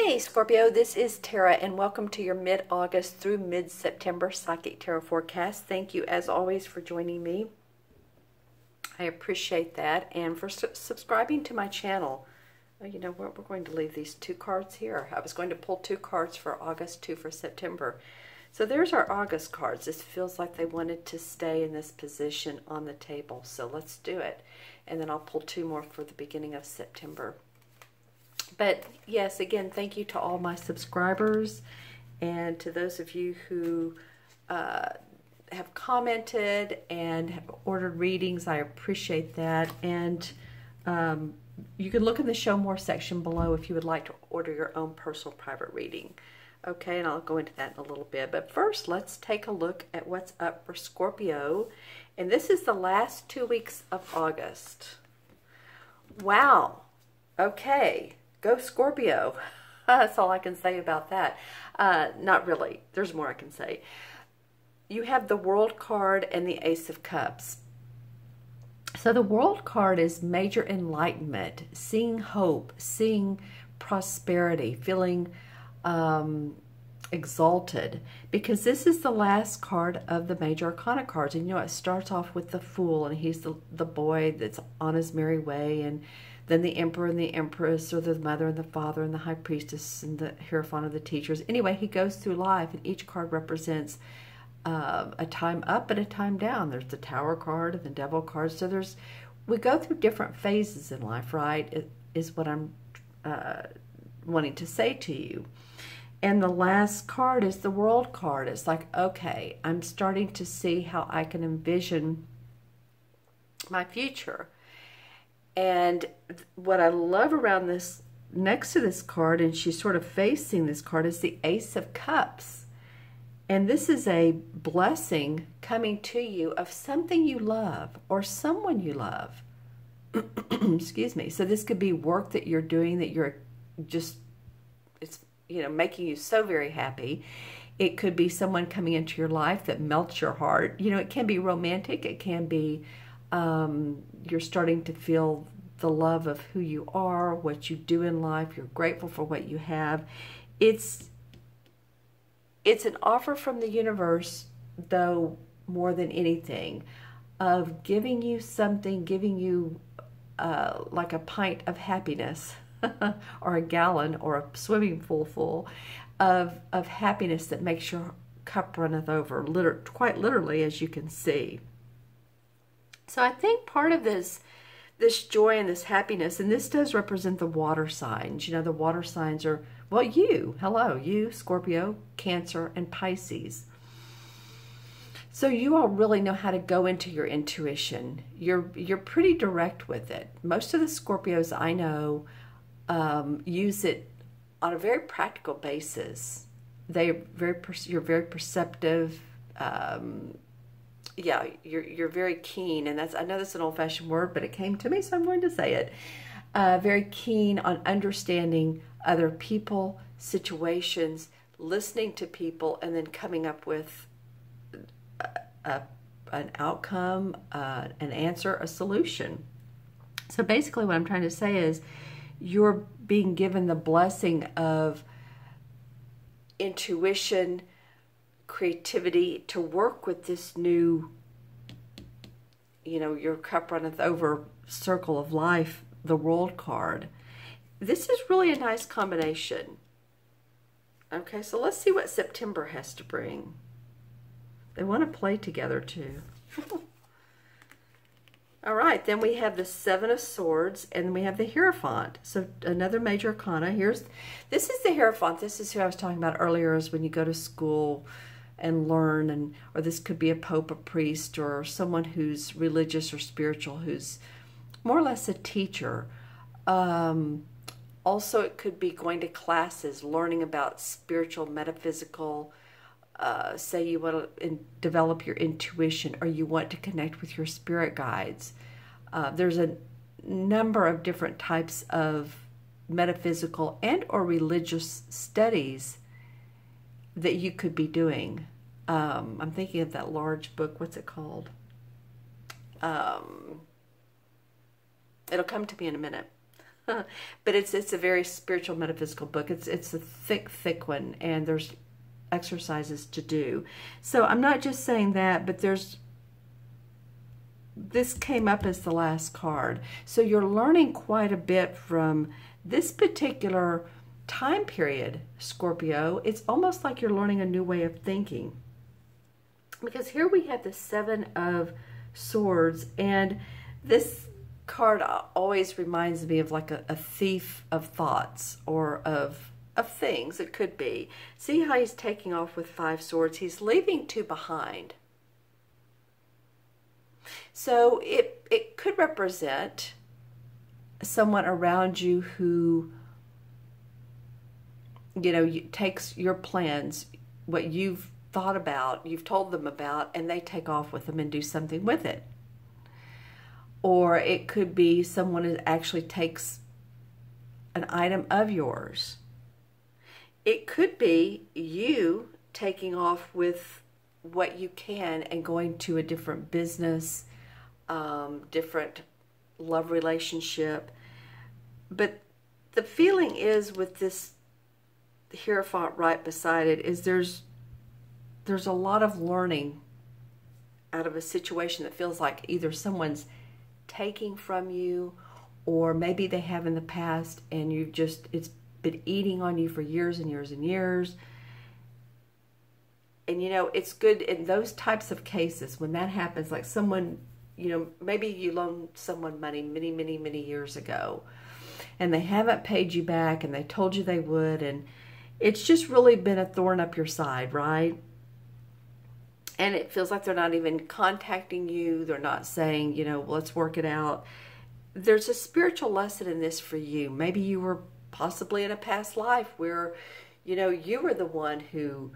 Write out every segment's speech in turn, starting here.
Hey Scorpio, this is Tara and welcome to your mid-August through mid-September Psychic Tarot forecast. Thank you as always for joining me. I appreciate that, and for subscribing to my channel. You know what, we're going to leave these two cards here. I was going to pull two cards for August, two for September. So there's our August cards. This feels like they wanted to stay in this position on the table, so let's do it. And then I'll pull two more for the beginning of September. But yes, again, thank you to all my subscribers and to those of you who have commented and have ordered readings. I appreciate that. And you can look in the Show More section below if you would like to order your own personal private reading. Okay, and I'll go into that in a little bit. But first, let's take a look at what's up for Scorpio. And this is the last 2 weeks of August. Wow. Okay. Go Scorpio. That's all I can say about that. Not really. There's more I can say. You have the World card and the Ace of Cups. So the World card is major enlightenment, seeing hope, seeing prosperity, feeling exalted, because this is the last card of the major arcana cards. And you know, it starts off with the Fool, and he's the boy that's on his merry way, and then the Emperor and the Empress, or the Mother and the Father and the High Priestess and the Hierophant of the Teachers. Anyway, he goes through life, and each card represents a time up and a time down. There's the Tower card and the Devil card. So we go through different phases in life, right? Is what I'm wanting to say to you. And the last card is the World card. It's like, okay, I'm starting to see how I can envision my future. And what I love around this, next to this card, and she's sort of facing this card, is the Ace of Cups. And this is a blessing coming to you of something you love or someone you love. Excuse me. So this could be work that you're doing that you're just, it's, you know, making you so very happy. It could be someone coming into your life that melts your heart. You know, it can be romantic. It can be you're starting to feel the love of who you are, what you do in life. You're grateful for what you have. It's an offer from the universe, though, more than anything, of giving you something, giving you like a pint of happiness or a gallon or a swimming pool full of happiness that makes your cup runneth over, quite literally, as you can see. So I think part of this joy and this happiness, and this does represent the water signs. You know, the water signs are, well, you, Scorpio, Cancer, and Pisces. So you all really know how to go into your intuition. You're pretty direct with it. Most of the Scorpios I know use it on a very practical basis. You're very perceptive. Yeah, you're very keen, and I know that's an old-fashioned word, but it came to me, so I'm going to say it. Very keen on understanding other people, situations, listening to people, and then coming up with an outcome, an answer, a solution. So basically what I'm trying to say is you're being given the blessing of intuition, creativity to work with this new, you know, your cup runneth over circle of life, the World card. This is really a nice combination. Okay, so let's see what September has to bring. They want to play together too. All right, then we have the Seven of Swords, and we have the Hierophant. So another major arcana. This is the Hierophant. This is who I was talking about earlier, is when you go to school and learn, or this could be a pope, a priest, or someone who's religious or spiritual, who's more or less a teacher. Also, it could be going to classes, learning about spiritual, metaphysical. Say you want to develop your intuition, or you want to connect with your spirit guides. There's a number of different types of metaphysical and or religious studies that you could be doing. I'm thinking of that large book. What's it called? It'll come to me in a minute. but it's a very spiritual, metaphysical book. It's a thick one, and there's exercises to do. So I'm not just saying that, but this came up as the last card. So you're learning quite a bit from this particular time period, Scorpio. It's almost like you're learning a new way of thinking. Because here we have the Seven of Swords, and this card always reminds me of like a thief of thoughts, or of things. It could be. See how he's taking off with 5 swords? He's leaving 2 behind. So it could represent someone around you who, you know, takes your plans, what you've thought about, you've told them about, and they take off with them and do something with it. Or it could be someone who actually takes an item of yours. It could be you taking off with what you can and going to a different business, different love relationship. But the feeling is, with this Hierophant right beside it, is there's a lot of learning out of a situation that feels like either someone's taking from you, or maybe they have in the past, and it's been eating on you for years and years and years. And you know, it's good in those types of cases when that happens, like someone, you know, maybe you loaned someone money many years ago, and they haven't paid you back, and they told you they would, and it's just really been a thorn up your side, right? And it feels like they're not even contacting you. They're not saying, you know, let's work it out. There's a spiritual lesson in this for you. Maybe you were possibly in a past life where, you know, you were the one who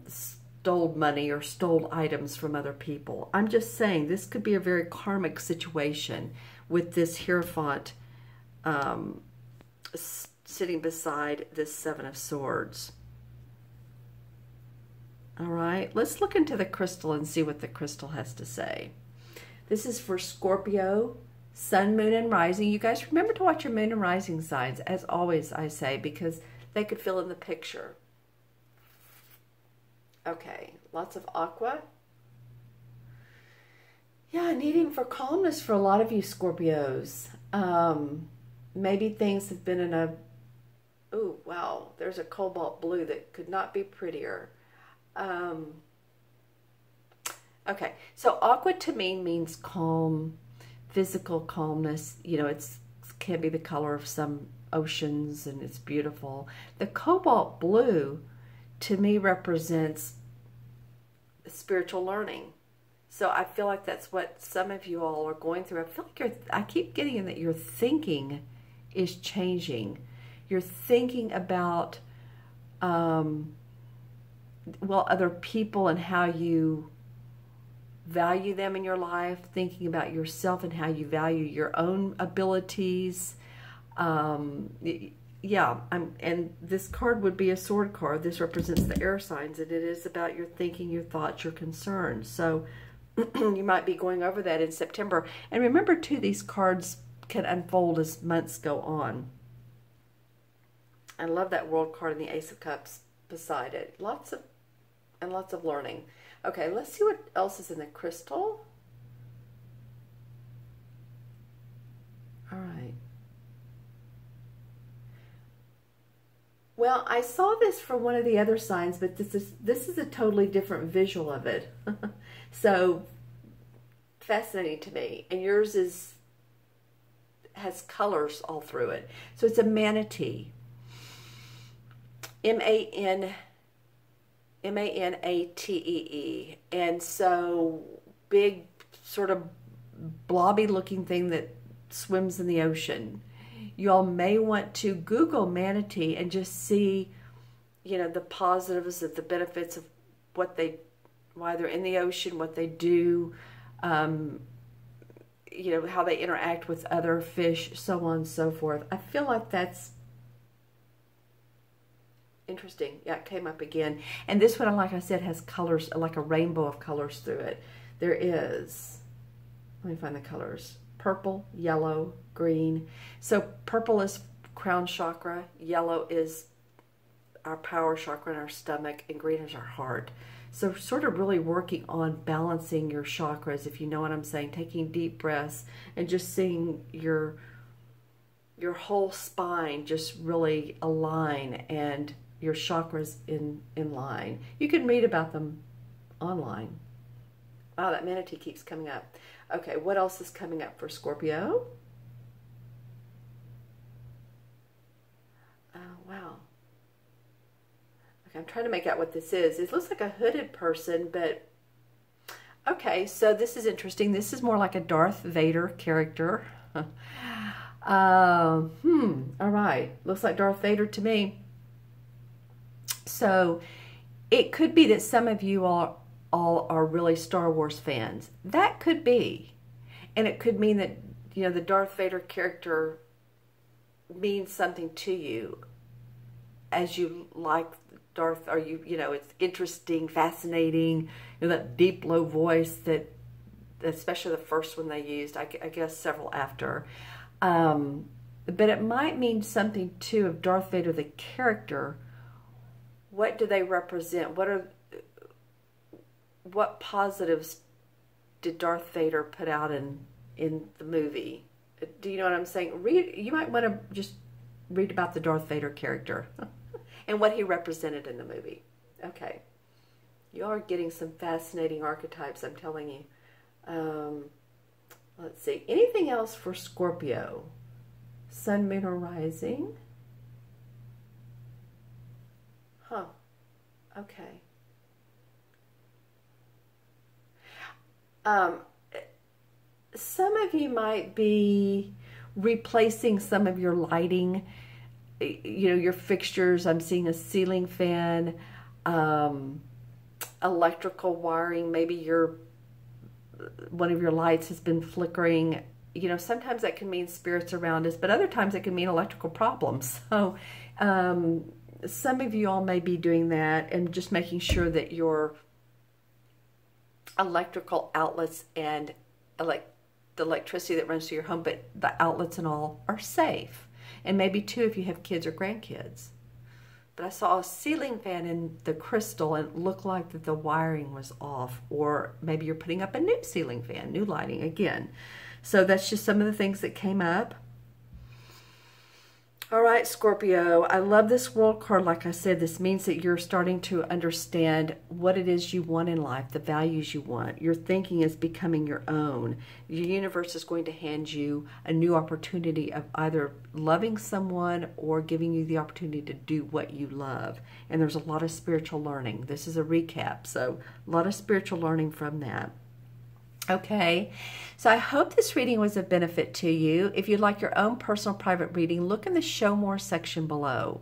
stole money or stole items from other people. I'm just saying this could be a very karmic situation with this Hierophant sitting beside this Seven of Swords. All right, let's look into the crystal and see what the crystal has to say. This is for Scorpio, Sun, Moon, and Rising. You guys remember to watch your Moon and Rising signs, as always I say, because they could fill in the picture. Okay, lots of aqua. Yeah, needing for calmness for a lot of you Scorpios. Maybe things have been in a... Ooh, wow, there's a cobalt blue that could not be prettier. Okay, so aqua to me means calm, physical calmness. You know, it can be the color of some oceans, and it's beautiful. The cobalt blue to me represents spiritual learning. So I feel like that's what some of you all are going through. I feel like I keep getting in that your thinking is changing. You're thinking about well, other people and how you value them in your life, thinking about yourself and how you value your own abilities. Yeah, and this card would be a sword card. This represents the air signs, and it is about your thinking, your thoughts, your concerns. So you might be going over that in September. And remember, too, these cards can unfold as months go on. I love that World card and the Ace of Cups beside it. Lots of learning. Okay, let's see what else is in the crystal. All right. Well, I saw this for one of the other signs, but this is a totally different visual of it. So fascinating to me. And yours has colors all through it. So it's a manatee. M-A-N-A-T-E-E. And so big, sort of blobby looking thing that swims in the ocean. You all may want to Google manatee and just see, you know, the positives of the benefits of why they're in the ocean, what they do, you know, how they interact with other fish, so on and so forth. I feel like that's interesting. Yeah, it came up again. And this one, like I said, has colors, like a rainbow of colors through it. There is, let me find the colors. purple, yellow, green. So purple is crown chakra, yellow is our power chakra in our stomach, and green is our heart. So sort of really working on balancing your chakras, if you know what I'm saying, taking deep breaths and just seeing your whole spine just really align and your chakras in line. You can read about them online. Wow, that manatee keeps coming up. Okay, what else is coming up for Scorpio? Oh, wow. Okay, I'm trying to make out what this is. It looks like a hooded person, but okay, so this is interesting. This is more like a Darth Vader character. All right. Looks like Darth Vader to me. So it could be that some of you all are really Star Wars fans. That could be. And it could mean that, you know, the Darth Vader character means something to you as you like Darth, or you know, it's interesting, fascinating, you know, that deep, low voice that, especially the first one they used, I guess several after. But it might mean something too of Darth Vader, the character. What do they represent? What positives did Darth Vader put out in the movie? Do you know what I'm saying? You might want to just read about the Darth Vader character and what he represented in the movie. Okay. You are getting some fascinating archetypes, I'm telling you. Let's see. Anything else for Scorpio? Sun, Moon, or Rising? Huh. Okay. Some of you might be replacing some of your lighting, you know, your fixtures. I'm seeing a ceiling fan, electrical wiring. Maybe one of your lights has been flickering. You know, sometimes that can mean spirits around us, but other times it can mean electrical problems. So some of you all may be doing that and just making sure that your electrical outlets and the electricity that runs through your home, but the outlets and all are safe. And maybe too if you have kids or grandkids. But I saw a ceiling fan in the crystal and it looked like that the wiring was off, or maybe you're putting up a new ceiling fan, new lighting again. So that's just some of the things that came up. All right, Scorpio, I love this World card. Like I said, this means that you're starting to understand what it is you want in life, the values you want. Your thinking is becoming your own. Your universe is going to hand you a new opportunity of either loving someone or giving you the opportunity to do what you love. And there's a lot of spiritual learning. This is a recap, so a lot of spiritual learning from that. Okay, so I hope this reading was of benefit to you. If you'd like your own personal private reading, look in the Show More section below.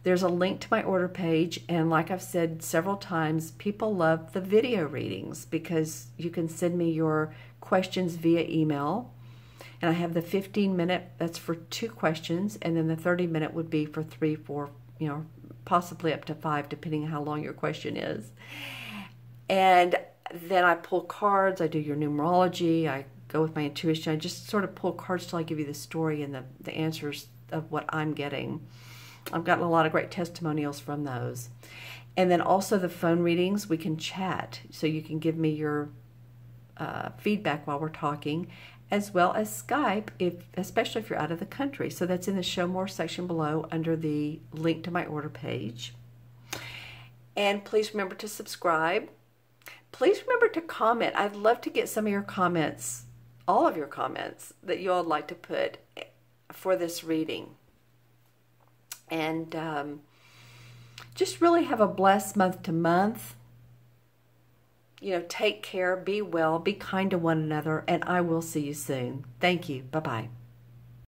There's a link to my order page, and like I've said several times, people love the video readings because you can send me your questions via email. And I have the 15-minute, that's for 2 questions, and then the 30-minute would be for 3, 4, you know, possibly up to 5, depending on how long your question is. And then I pull cards, I do your numerology, I go with my intuition, I just sort of pull cards till I give you the story and the answers of what I'm getting. I've gotten a lot of great testimonials from those. And then also the phone readings, we can chat, so you can give me your feedback while we're talking, as well as Skype, especially if you're out of the country. So that's in the Show More section below under the link to my order page. And please remember to subscribe. Please remember to comment. I'd love to get some of your comments, all of your comments that you all would like to put for this reading. And just really have a blessed month to month. You know, take care, be well, be kind to one another, and I will see you soon. Thank you. Bye-bye.